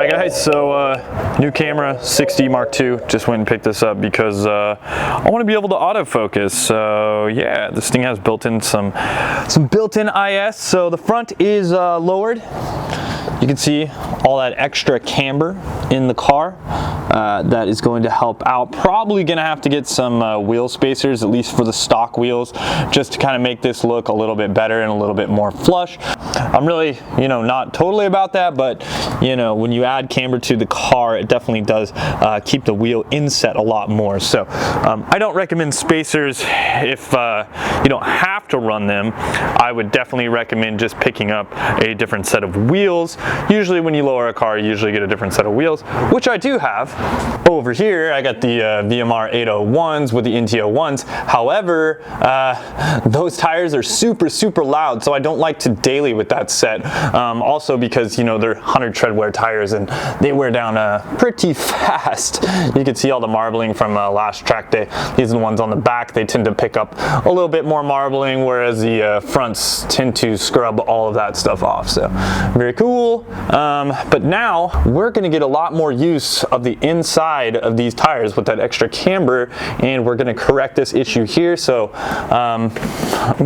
Alright guys, so new camera, 6D Mark II. Just went and picked this up because I want to be able to autofocus. So yeah, this thing has built-in some built-in IS. So the front is lowered. You can see all that extra camber in the car. That is going to help out. Probably gonna have to get some wheel spacers, at least for the stock wheels, just to kind of make this look a little bit better and a little bit more flush. I'm really, not totally about that, but when you add camber to the car, it definitely does keep the wheel inset a lot more. So I don't recommend spacers if you don't have to run them. I would definitely recommend just picking up a different set of wheels. Usually when you lower a car, you usually get a different set of wheels, which I do have. Over here, I got the VMR 801s with the NT01s. However, those tires are super loud, so I don't like to daily with that set. Also because, they're 100 treadwear tires and they wear down pretty fast. You can see all the marbling from last track day. These are the ones on the back. They tend to pick up a little bit more marbling, whereas the fronts tend to scrub all of that stuff off. So very cool. But now we're going to get a lot more use of the inside of these tires with that extra camber, and we're going to correct this issue here. So I'm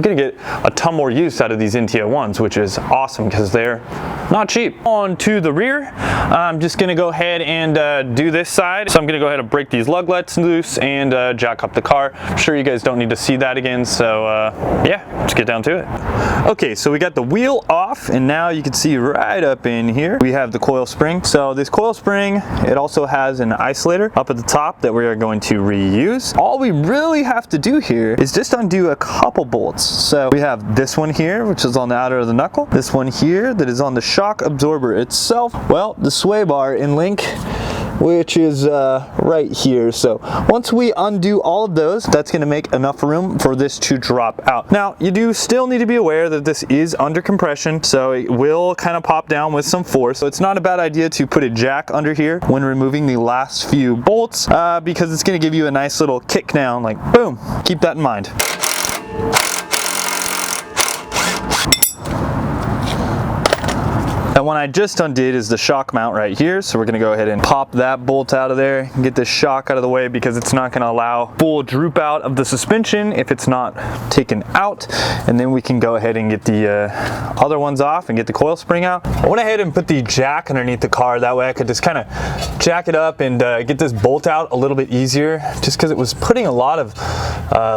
going to get a ton more use out of these NT01s, which is awesome because they're not cheap. On to the rear, I'm just going to go ahead and do this side. So I'm going to go ahead and break these luglets loose and jack up the car. I'm sure you guys don't need to see that again, so yeah, let's get down to it. Okay, so we got the wheel off, and now you can see right up in here we have the coil spring. So this coil spring, it also has an isolator up at the top that we are going to reuse. All we really have to do here is just undo a couple bolts. So we have this one here, which is on the outer of the knuckle, this one here that is on the shock absorber itself, well, the sway bar in link, which is right here. So once we undo all of those, that's going to make enough room for this to drop out. Now you do still need to be aware that this is under compression, so it will kind of pop down with some force. So it's not a bad idea to put a jack under here when removing the last few bolts, because it's going to give you a nice little kick down, like boom. Keep that in mind. And one I just undid is the shock mount right here. So we're gonna go ahead and pop that bolt out of there and get this shock out of the way, because it's not gonna allow full droop out of the suspension if it's not taken out. And then we can go ahead and get the other ones off and get the coil spring out. I went ahead and put the jack underneath the car. That way I could just kind of jack it up and get this bolt out a little bit easier, just because it was putting a lot of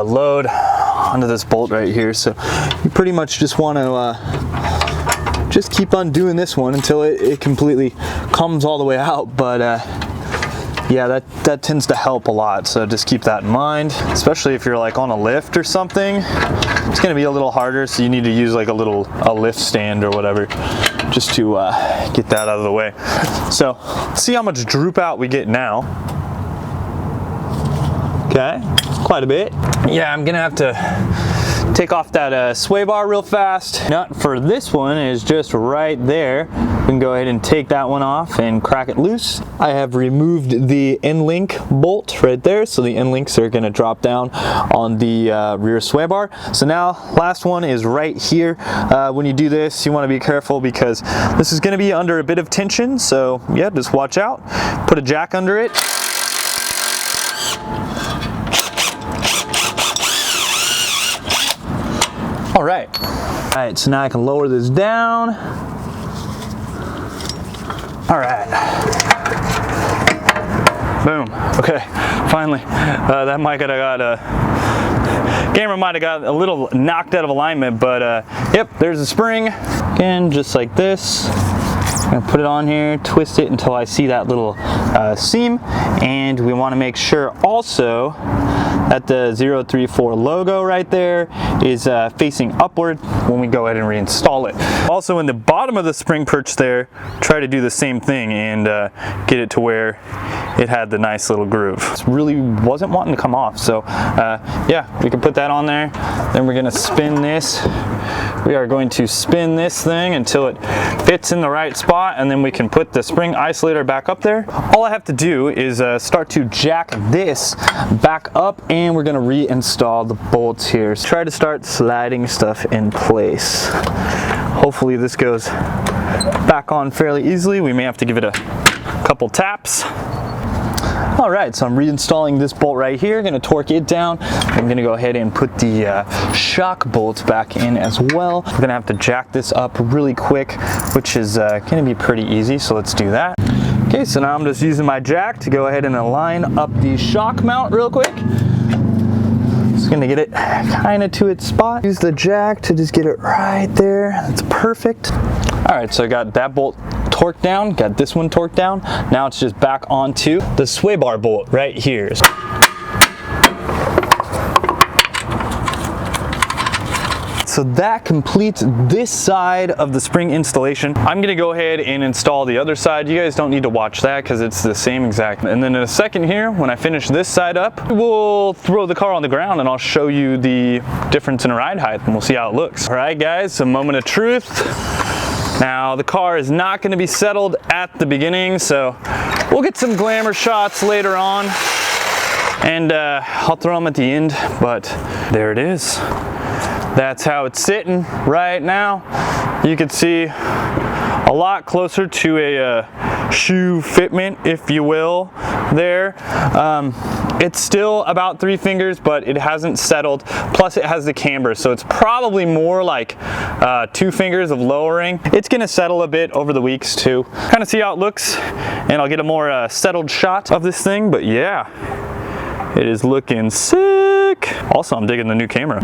load onto this bolt right here. So you pretty much just want to just keep on doing this one until it completely comes all the way out. But yeah, that tends to help a lot, so just keep that in mind, especially if you're like on a lift or something. It's going to be a little harder, so you need to use like a lift stand or whatever just to get that out of the way. So let's see how much droop out we get now. Okay, quite a bit. Yeah, I'm gonna have to take off that sway bar real fast. Nut for this one is just right there. We can go ahead and take that one off and crack it loose. I have removed the end link bolt right there, so the end links are going to drop down on the rear sway bar. So now last one is right here. When you do this, you want to be careful because this is going to be under a bit of tension, so yeah, just watch out. Put a jack under it. All right, so now I can lower this down. All right, boom. Okay, finally, that mic camera might have got a little knocked out of alignment, but yep, there's the spring. Again, just like this. I'm gonna put it on here, twist it until I see that little seam, and we want to make sure also that the 034 logo right there is facing upward when we go ahead and reinstall it. Also in the bottom of the spring perch there, try to do the same thing and get it to where it had the nice little groove. It really wasn't wanting to come off, so yeah, we can put that on there. Then we're gonna spin this. We are going to spin this thing until it fits in the right spot, and then we can put the spring isolator back up there. All I have to do is start to jack this back up, and we're gonna reinstall the bolts here. So try to start sliding stuff in place. Hopefully this goes back on fairly easily. We may have to give it a couple taps. All right, so I'm reinstalling this bolt right here. Gonna torque it down. I'm gonna go ahead and put the shock bolts back in as well. I'm gonna have to jack this up really quick, which is gonna be pretty easy, so let's do that. Okay, so now I'm just using my jack to go ahead and align up the shock mount real quick. Just gonna get it kind of to its spot. Use the jack to just get it right there. That's perfect. All right, so I got that bolt torqued down, got this one torqued down. Now it's just back onto the sway bar bolt right here. So that completes this side of the spring installation. I'm gonna go ahead and install the other side. You guys don't need to watch that because it's the same exact. And then in a second here, when I finish this side up, we'll throw the car on the ground and I'll show you the difference in ride height and we'll see how it looks. All right guys, a moment of truth. Now the car is not gonna be settled at the beginning, so we'll get some glamour shots later on and I'll throw them at the end, but there it is. That's how it's sitting right now. You can see a lot closer to a shoe fitment, if you will, there. It's still about 3 fingers, but it hasn't settled. Plus it has the camber, so it's probably more like 2 fingers of lowering. It's gonna settle a bit over the weeks too. Kind of see how it looks, and I'll get a more settled shot of this thing, but yeah, it is looking sick. Also, I'm digging the new camera.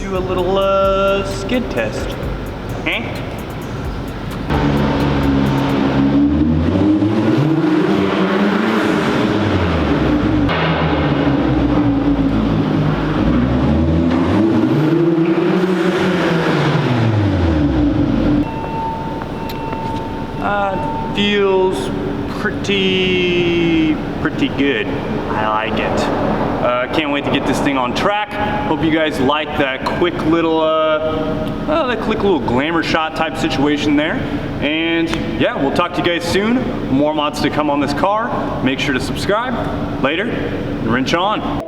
A little skid test. Feels pretty good. I like it. Can't wait to get this thing on track. Hope you guys like that quick little glamour shot type situation there. And yeah, we'll talk to you guys soon. More mods to come on this car. Make sure to subscribe. Later, wrench on.